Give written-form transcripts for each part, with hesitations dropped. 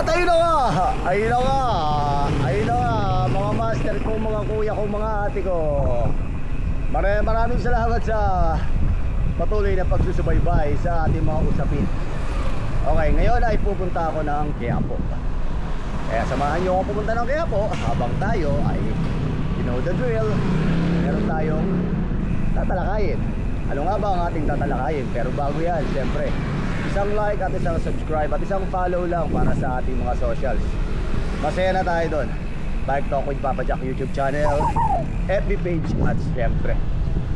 At ayun na nga, ayun na nga, ayun na nga, mga master ko, mga kuya ko, mga ate ko. Maraming salamat sa patuloy na pagsusubaybay sa ating mga usapin. Okay, ngayon ay pupunta ako ng Quiapo. Kaya samahan nyo ako pupunta ng Quiapo habang tayo ay, you know the drill, meron tayong tatalakayin. Ano nga ba ang ating tatalakayin? Pero bago yan, siyempre, isang like at isang subscribe at isang follow lang para sa ating mga socials. Masaya na tayo doon. Bike Talk with Papa Jack YouTube channel, FB page at siyempre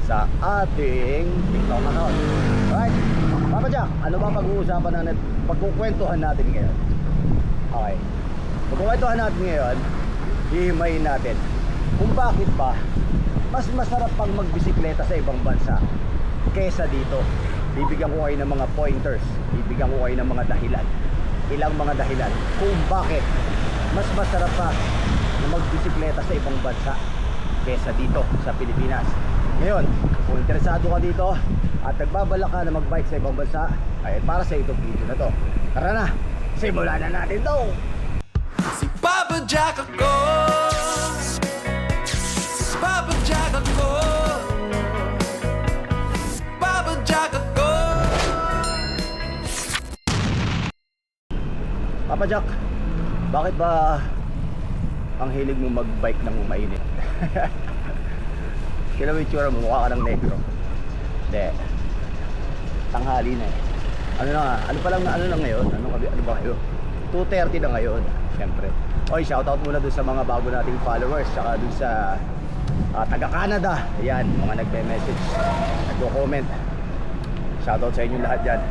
sa ating TikTok account. Alright, Papa Jack, ano ba pag-uusapan na pagkukwentuhan natin ngayon? Okay, pagkukwentuhan natin ngayon, hihimayin natin kung bakit ba mas masarap pang magbisikleta sa ibang bansa kesa dito. Bibigyan ko kayo ng mga pointers, bibigyan ko kayo ng mga dahilan, ilang mga dahilan kung bakit mas masarap pa na magbisikleta sa ibang bansa kesa dito sa Pilipinas. Ngayon, kung interesado ka dito at nagbabalak ka na magbike sa ibang bansa, ay para sa itong video na to. Tara na, simulan na natin to! Si Papa Jack ako, si Papa Jack ako, Papa Jack ako. Papa Jack, bakit ba ang hilig mo magbike nang umainit? Kailan mo yung tsura mo, mukha ka ng negro. Hindi, tanghali na eh. Ano na nga, ano pa lang na ano na ngayon? Ano ba kayo? 2:30 na ngayon, siyempre. Oy, shoutout muna dun sa mga bago nating followers, saka dun sa taga Canada. Ayan, mga nagme-message, nagko-comment. Shoutout sa inyo lahat dyan.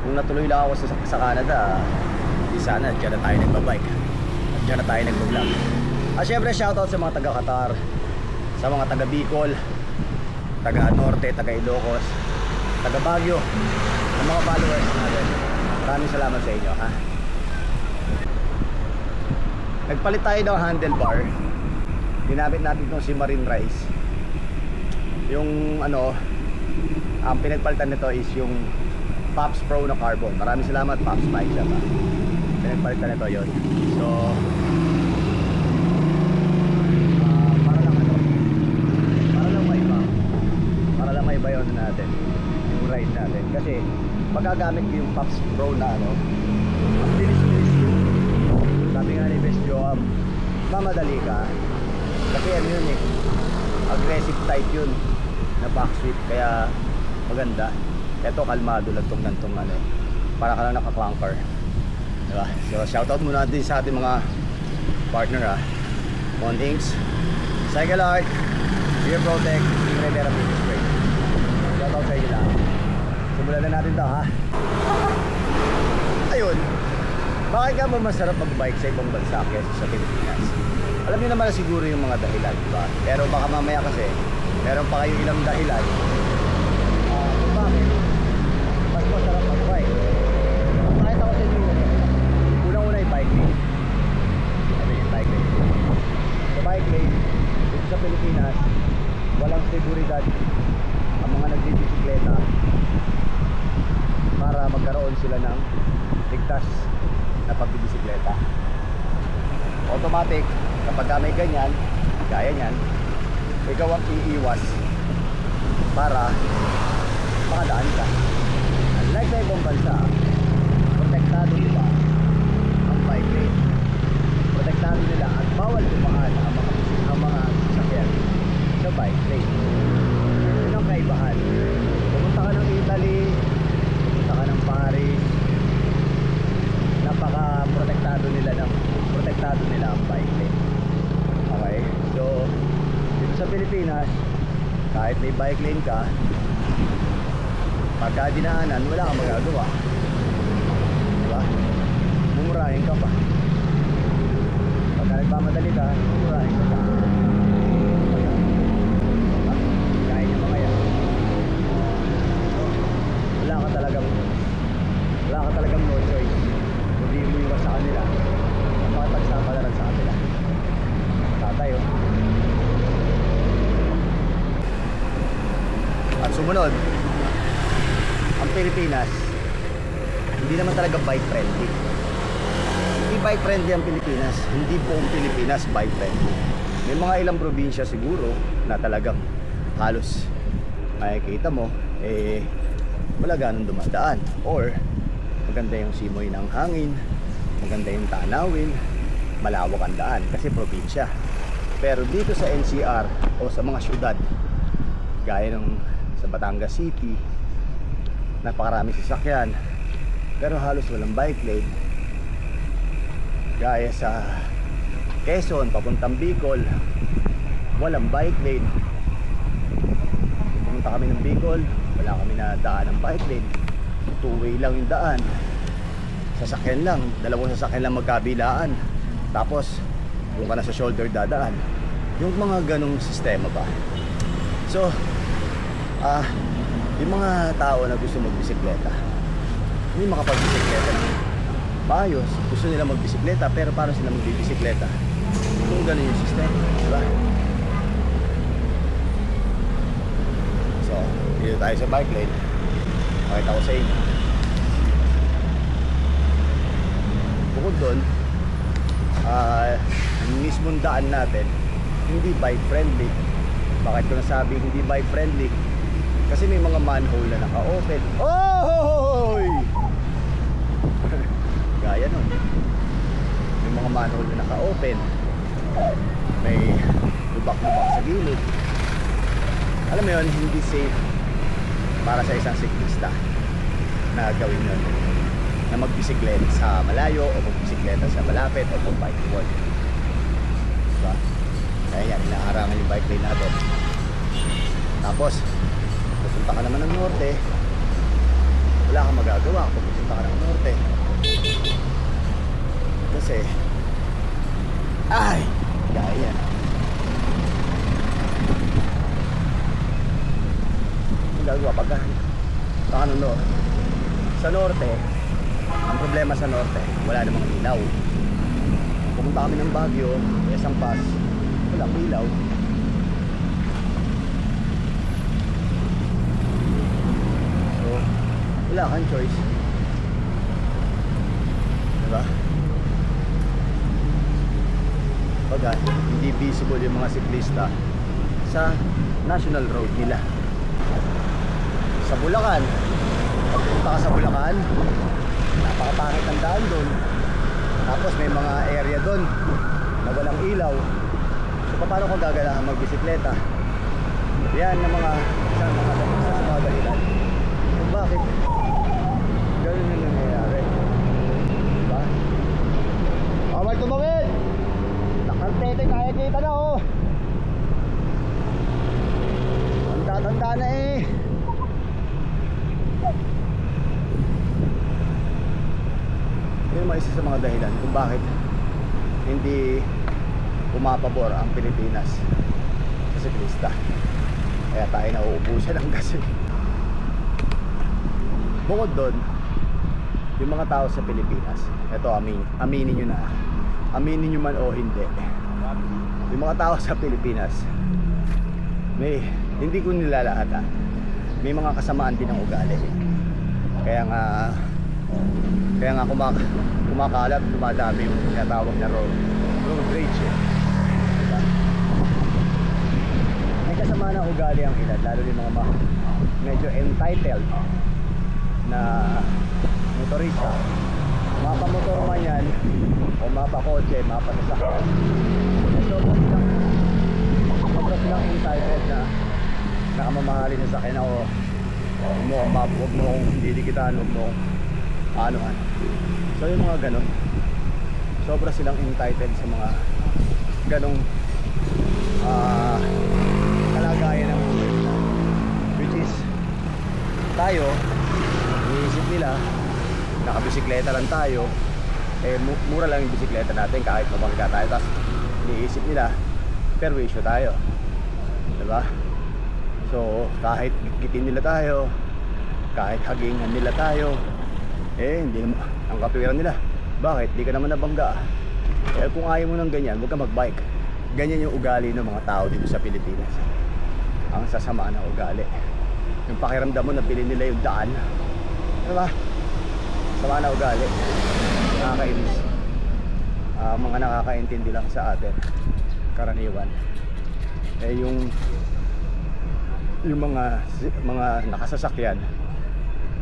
Kung natuloy lang ako sa Canada, di sana dyan na tayo nagbabike, dyan na tayo nagbablog. At syempre shoutout sa mga taga Qatar, sa mga taga Bicol, taga Norte, taga Ilocos, taga Baguio, ang mga followers natin. Maraming salamat sa inyo, ha. Nagpalit tayo ng handlebar. Ginamit natin itong si Marine Rice. Yung ano, ang pinagpalitan nito is yung Pops Pro na carbon. Maraming salamat, Pops Bike Shop, ha. Pinagpalitan nito yun. So para lang maiba yun natin, yung ride natin. Kasi magagamit ko yung Pops Pro na ano, ang bilis-bilis yun. Sabi nga ni Best Joe, mamadali ka kasi ano yun eh, aggressive type yun na backsweep, kaya maganda. Eto kalmado lang tong ano, para ka lang naka-clunker, diba? So shoutout muna din sa ating mga partner, ha. Mondings, Cycle Art, Beer Protect, King Rivera Beauty Spray. Shoutout sa inyo lang. Simulan na natin to, ha. Ayun, bakit ka ba masarap mag-bike sa ibang bansa kaysa sa Pilipinas? Alam niyo naman na siguro yung mga dahilan, diba? Pero baka mamaya kasi meron pa kayong ilang dahilan kung bakit mas masarap mag-bike. Kahit ako sa inyo, unang-una yung bike lane. Sabi yung bike lane. Sa bike lane, dito sa Pilipinas, walang seguridad ang mga nagbibisikleta para magkaroon sila ng ligtas na pagbibisikleta. Automatic, kapag may ganyan, gaya nyan, ikaw ang iiwas para makadaan ka. Unlike sa ibang bansa, protektado nila ang bike lane. Protektado nila at bawal dumaan ang mga sasakyan sa bike lane. Yun ang kaibahan. Pumunta ka ng Italy, pumunta ka ng Paris, napaka-protektado nila ang bike lane. Okay? So, dito sa Pilipinas, kahit may bike lane ka, pagka dinaanan, wala kang magagawa. Diba? Mumurahin ka pa. Pagka nagmamadali ka, mumurahin ka pa. Kaya niya mga yan. Wala ka talagang no choice. Hindi mo iwas sa kanila. Pagsapalaran sa kanila. Tatay, oh. At sumunod, ang Pilipinas, hindi naman talaga bike friendly. bike friendly ang Pilipinas. Hindi buong Pilipinas bike friendly. May mga ilang probinsya siguro na talagang halos makikita mo wala ganun dumadaan, or maganda yung simoy ng hangin, maganda yung tanawin, malawak ang daan kasi probinsya. Pero dito sa NCR o sa mga syudad gaya ng sa Batangas City, napakarami sasakyan pero halos walang bike lane. Gaya sa Quezon papuntang Bicol, walang bike lane. Pumunta kami ng Bicol, wala kami na daan ng bike lane, two-way lang yung daan, sasakyan lang, dalawang sasakyan lang magkabilaan, tapos yung ka na sa shoulder dadaan, yung mga ganong sistema ba. So yung mga tao na gusto magbisikleta, hindi makapagbisikleta ng maayos, gusto nila magbisikleta pero paano sila magbibisikleta kung ganon yung sistema, diba? So dito tayo sa bike lane, makita ko sa inyo. Bukod doon, yung mismong daan natin hindi bike friendly. Bakit ko nasabi hindi bike friendly? Kasi may mga manhole na naka-open. Oh! Gaya nun, may mga manhole na naka-open, may lubak-lubak sa gilid. Alam mo yun, hindi safe para sa isang siklista na gawin yun, na magbisikleta sa malayo o magbisikleta sa malapit o mag-bike to work, diba? Kaya yan, inaharangan yung bike lane natin. Tapos pupunta ka naman ng norte, wala kang magagawa kung pupunta ka ng norte kasi gaya yan. Ang gagawa pag ano, no? Sa norte, ang problema sa norte, wala namang ilaw. Pumunta kami ng Baguio, isang pass, walang ilaw. So wala kang choice, diba? Baga hindi visible yung mga siklista sa national road nila. Sa Bulacan, pagpunta ka sa Bulacan, napakapangit ang daan doon. Tapos may mga area doon na walang ilaw. So paano kung gagalahan magbisikleta? Yan ang mga isa sa mga dahilan kung bakit ganun yung nangyayari, diba? May tumawid! Nakantete, kaya kita na oh. Tanda-tanda na eh. Yun mga isa sa mga dahilan kung bakit hindi pumapabor ang Pilipinas sa siklista. Kaya tayo nauubusan ng gas. Bukod doon, yung mga tao sa Pilipinas, eto aminin nyo na, aminin nyo man o hindi, yung mga tao sa Pilipinas, hindi ko nilalahat may mga kasamaan din ng ugali. Kaya nga kumakalat, dumadami yung tinatawag na road rage diba? May kasama ng ugali ang ilan, lalo yung mga medyo entitled na motorista, mapamotor man yan o mapakotse, mapasasakyan, sobra silang entitled na nakamamahalin sa sakyan o huwag mo kong didikitan, huwag mo ano. So yung mga ganon, sobra silang entitled sa mga ganong kalagayan ng buhay, which is tayo, iniisip nila nakabisikleta lang tayo, mura lang yung bisikleta natin kahit mabangga tayo, tapos iniisip nila perwisyo tayo, diba? So kahit gitin nila tayo, kahit hagingan nila tayo, hindi naman ang katwiran nila. Bakit? Di ka naman nabangga. Kung ayaw mo ng ganyan, huwag ka magbike. Ganyan yung ugali ng mga tao dito sa Pilipinas. Ang sasama ng ugali, yung pakiramdam mo na pili nila yung daan, diba? Sama na ugali, nakakainis. mga nakakaintindi lang sa atin karaniwan yung mga nakasasakyan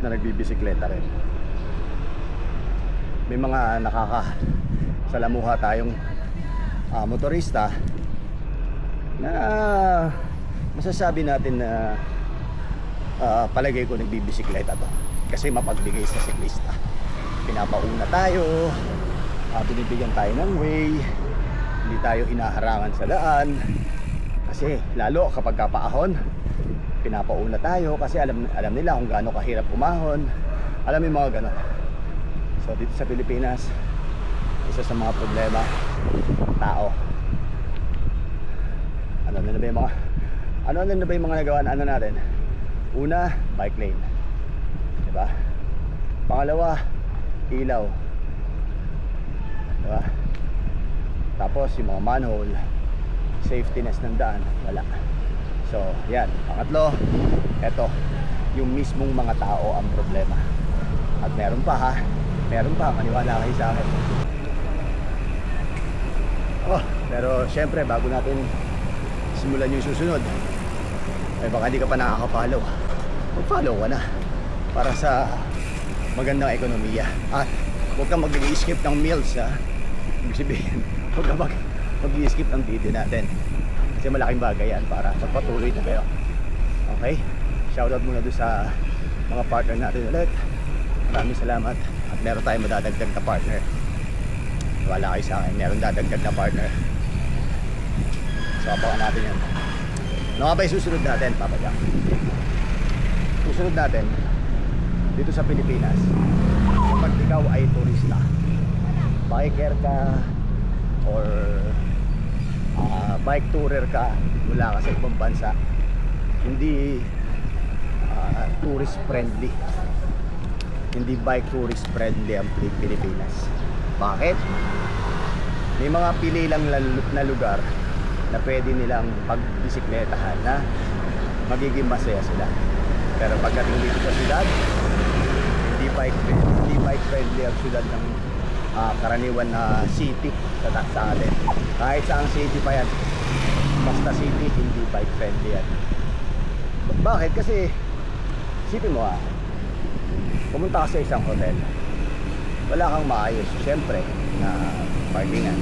na nagbibisikleta rin. May mga nakakasalamuha tayong motorista na masasabi natin na palagay ko nagbibisikleta to kasi mapagbigay sa siklista. Pinapauna tayo, binibigyan tayo ng way, hindi tayo inaharangan sa daan kasi lalo kapag kapaahon pinapauna tayo kasi alam nila kung gaano kahirap umahon. Alam yung mga ganon. So dito sa Pilipinas, isa sa mga problema, tao. Ano na ba yung mga nagawa na natin? Una, bike lane, diba? Pangalawa, ilaw, diba? Tapos yung mga manhole, safetyness ng daan, wala. So yan, pangatlo, eto, yung mismong mga tao ang problema. At meron pa, maniwala kayo sa akin. Pero syempre bago natin simulan yung susunod, baka hindi ka pa nakaka-follow, mag-follow ka na para sa magandang ekonomiya. At huwag kang mag-i-skip ng meals, ha. Ibig sabihin, huwag kang mag-i-skip ng video natin kasi malaking bagay yan para magpatuloy na kayo. Okay? Shoutout muna doon sa mga partner natin ulit. Maraming salamat. At meron tayong madadagdag na partner. Wala kayo sa akin, meron dadagdag na partner. So abangan natin yan. Ano nga ba yung susunod natin, Papa Jack? Susunod natin dito sa Pilipinas, kapag ikaw ay turista, biker ka or bike tourer ka, mula ka sa ibang bansa, hindi tourist friendly, hindi bike tourist friendly ang Pilipinas. Bakit? May mga pili lang na lugar na pwede nilang pagbisikletahan na magiging masaya sila. Pero pagdating dito sa syudad, hindi bike friendly ang syudad ng karaniwan na city sa atin. Kahit saang city pa yan, basta city, hindi bike friendly yan. Bakit? Kasi isipin mo, pumunta ka sa isang hotel, wala kang maayos syempre na parkingan,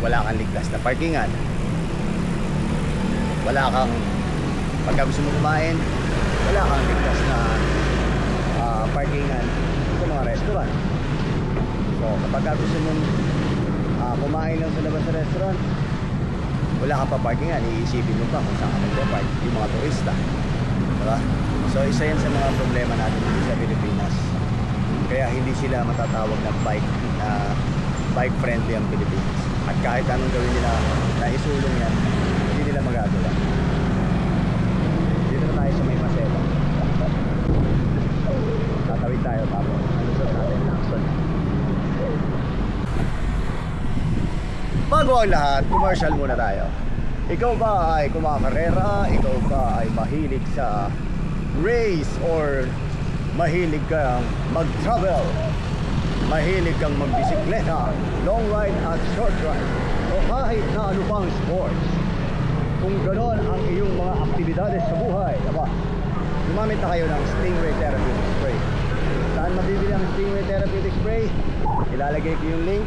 wala kang ligtas na parkingan, wala kang, pagka gusto mo kumain, wala kang ligtas na parkingan sa mga restaurant. So kapag gusto mong kumain lang sa labas sa restaurant, wala kang pa parkingan, iisipin mo pa kung saan ka magpapark, yung mga turista, diba? So isa yan sa mga problema natin dito sa Pilipinas, kaya hindi sila matatawag na bike friendly ang Pilipinas. At kahit anong gawin nila na isulong yan, hindi nila magagawa. Dito na tayo sa may Maceda. Tatawid tayo tapos alusot natin Lacson. Bago ang lahat, commercial muna tayo. Ikaw ba ay kumakarera? Ikaw ba ay mahilig sa race? Or mahilig kang mag-travel? Mahilig kang magbisikleta, long ride at short ride, o kahit na ano pang sports? Kung ganon ang iyong mga aktibidades sa buhay, aba, gumamit na kayo ng Stingray Therapeutic Spray. Saan mabibili ang Stingray Therapeutic Spray? Ilalagay ko yung link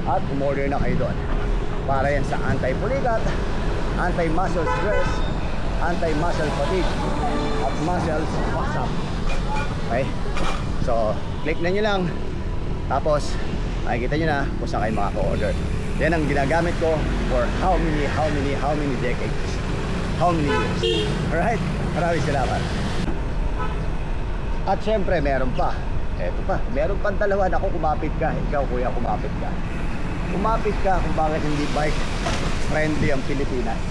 at umorder na kayo doon. Para yan sa anti-pulikat, anti-muscle stress, anti-muscle fatigue, at muscles wasap. Okay? So, click na nyo lang. Tapos, makikita nyo na kung saan kayo makaka-order. Yan ang ginagamit ko for how many decades, how many years. Alright? Maraming salamat. At syempre, meron pa. Eto pa, meron pang dalawa. Ako, kumapit ka. Ikaw, kuya, kumapit ka. Kumapit ka kung bakit hindi bike friendly ang Pilipinas.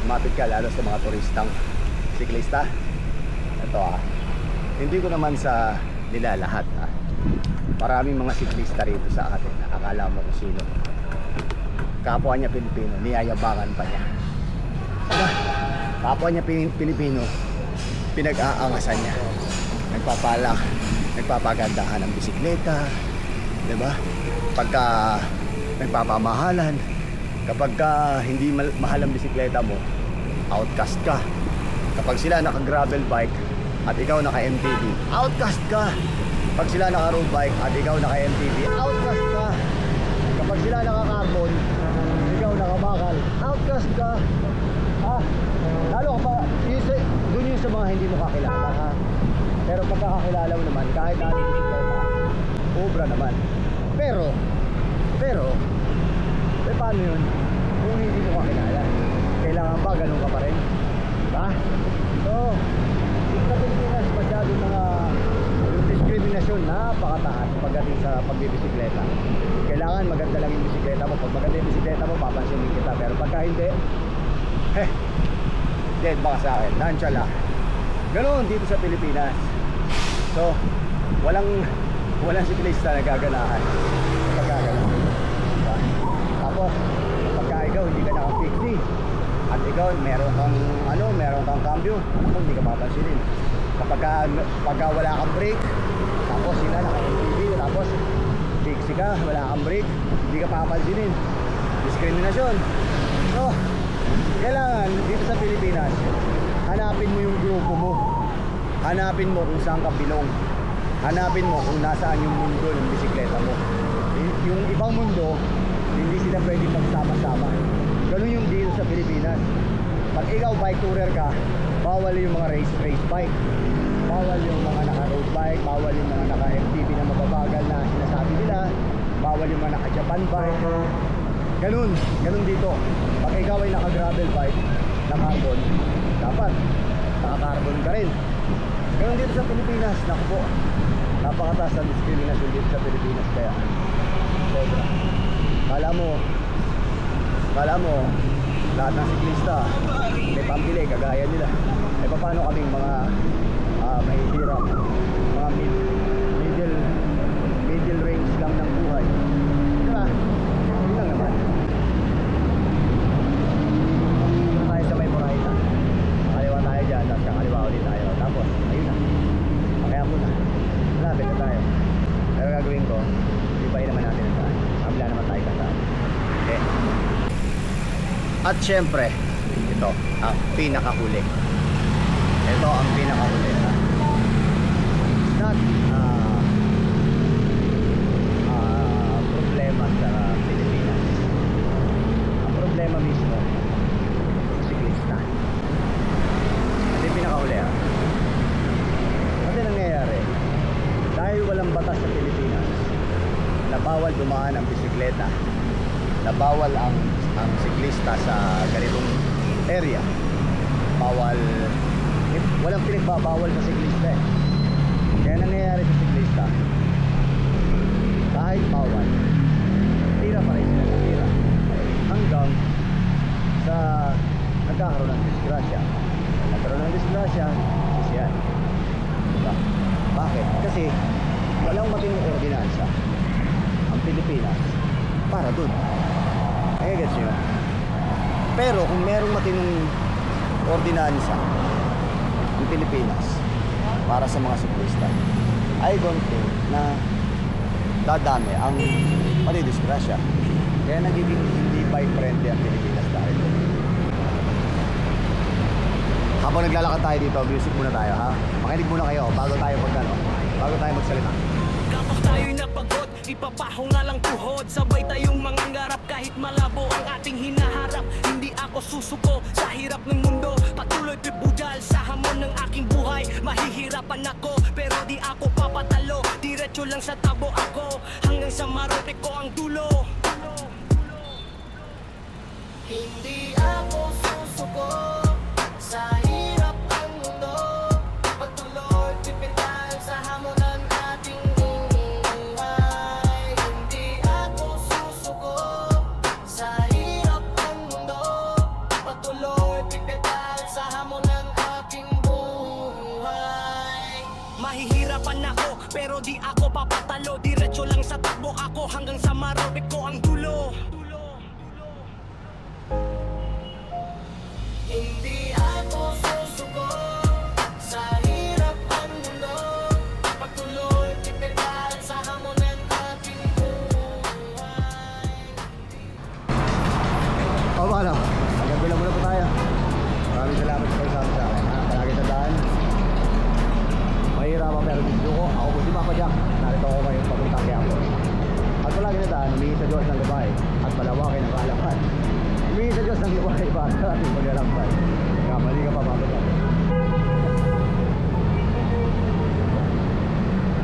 Kumapit ka lalo sa mga turistang siklista. Ito hindi ko naman sa nila lahat Maraming mga siklista rito sa atin. Akala mo kung sino. Kapwa niya Pilipino, niyayabangan pa niya. Kapwa niya Pilipino, pinag-aangasan niya. Nagpapagandahan ng bisikleta, 'di ba? Pagka nagpapamahalan. Kapag ka hindi mahal ang bisikleta mo, outcast ka. Kapag sila naka-gravel bike at ikaw naka-MTB, outcast ka. Pag sila naka-road bike at ikaw naka-MTB, outcast ka. Kapag sila naka-carbon, ikaw naka-bakal, outcast ka. Ha? Lalo ka pa, dun yun sa mga hindi mo kakilala, ha? Pero pagkakakilala mo naman, kahit na yung bisikleta, obra naman. Pero, paano yun? Kung hindi mo kakilala, kailangan ba ganun ka pa rin? Diba? So, sa Pilipinas, masyadong mga yung diskriminasyon, napakataas pagdating sa pagbibisikleta. Kailangan maganda lang yung bisikleta mo. Pag maganda yung bisikleta mo, papansinin kita. Pero pagka hindi, dead baka sa akin, nansala. Ganun dito sa Pilipinas. So, walang siklista na gaganahan pagka ganun. Diba? Tapos, pagka ikaw hindi ka naka-fixie at ikaw meron kang cambio, hindi ka mapapansinin. Pagka wala kang brake, tapos sila naka-MTB, tapos fixie ka, wala kang brake, hindi ka papansinin. Diskriminasyon. So, kailangan dito sa Pilipinas, hanapin mo yung grupo mo. Hanapin mo kung saan ka bilong. Hanapin mo kung nasaan yung mundo ng bisikleta mo. Yung ibang mundo, hindi sila pwede magsama-sama. Ganun yung dito sa Pilipinas. Pag ikaw bike tourer ka, bawal yung mga race bike. Bawal yung mga naka-road bike, bawal yung mga naka-MTB na mababagal na sinasabi nila. Bawal yung mga naka-Japan bike. Ganun dito. Pag ikaw ay naka-gravel bike na carbon, dapat naka-carbon ka rin. Ganun dito sa Pilipinas. Naku po, napakataas ang diskriminasyon dito sa Pilipinas. Kaya sobra. Kala mo lahat ng siklista may pambili kagaya nila. Paano kaming mga mahihirap, mga middle range lang ng buhay, diba? Yun lang naman. Dito tayo sa may Moraita, kaliwa tayo dyan, tapos kakaliwa ulit tayo, tapos ayun na, kaya muna malapit na tayo. Pero gagawin ko, ibahin naman natin ang daan, kabila naman tayo kasaan. Okay. At syempre, ito ang pinakahuli. Ito ang pinakahuli. It's not problema sa Pilipinas. Ang problema mismo, siklista. Ito yung pinakahuli. Kasi nangyayari, dahil walang batas sa Pilipinas na bawal dumaan ang bisikleta, na bawal ang siklista sa ganitong area, walang pinagbabawal sa siklista eh. Kaya nangyayari sa siklista, kahit bawal, tira pa rin sila, tira hanggang sa nagkakaroon ng disgrasya. Nagkaroon ng disgrasya, is yan, diba? Bakit? Kasi walang matinong ordinansa ang Pilipinas para dun. Gets nyo? Pero kung merong matinong ordinansa ng Pilipinas para sa mga siklista, I don't think na dadami ang madidisgrasya. Kaya nagiging hindi bike-friendly ang Pilipinas dahil habang naglalakad tayo dito, music muna tayo, ha? Makinig muna kayo bago tayo magsalita. Kapag tayo'y napagod, ipapahong nga lang tuhod. Sabay tayong mangangarap kahit malabo ang ating hinaharap. Hindi ako susuko sa hirap ng mundo. Patuloy pipudal sa hamon ng aking buhay. Mahihirapan ako pero di ako papatalo. Diretso lang sa tabo ako hanggang sa marating ko ang dulo. Hindi ako susuko sa hirap ng mundo. Patuloy pipindal sa hamon ng ating buhay. Hindi ako susuko sa hirap ng mundo. Patuloy pipindal sa hamon ng aking buhay. Mahihirapan ako pero di ako papatalo. Diretso lang sa takbo ako hanggang sa marating ko ang dulo. Hindi ako susuko sa hirap ang mundo. Pagtuloy, tipidal sa hamon ng ating buhay. sa Diyos ng gabay at palawakin ang kaalaman. Humingi sa Diyos ng gabay para sa ating paglalakbay. Kamali ka pa, bababa.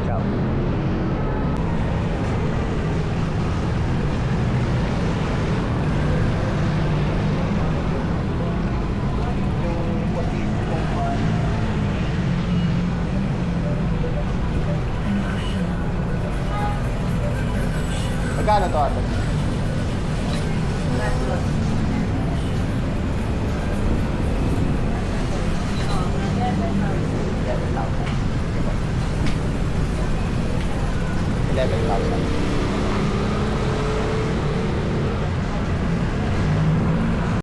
Ciao. Magkano to ate? $11,000.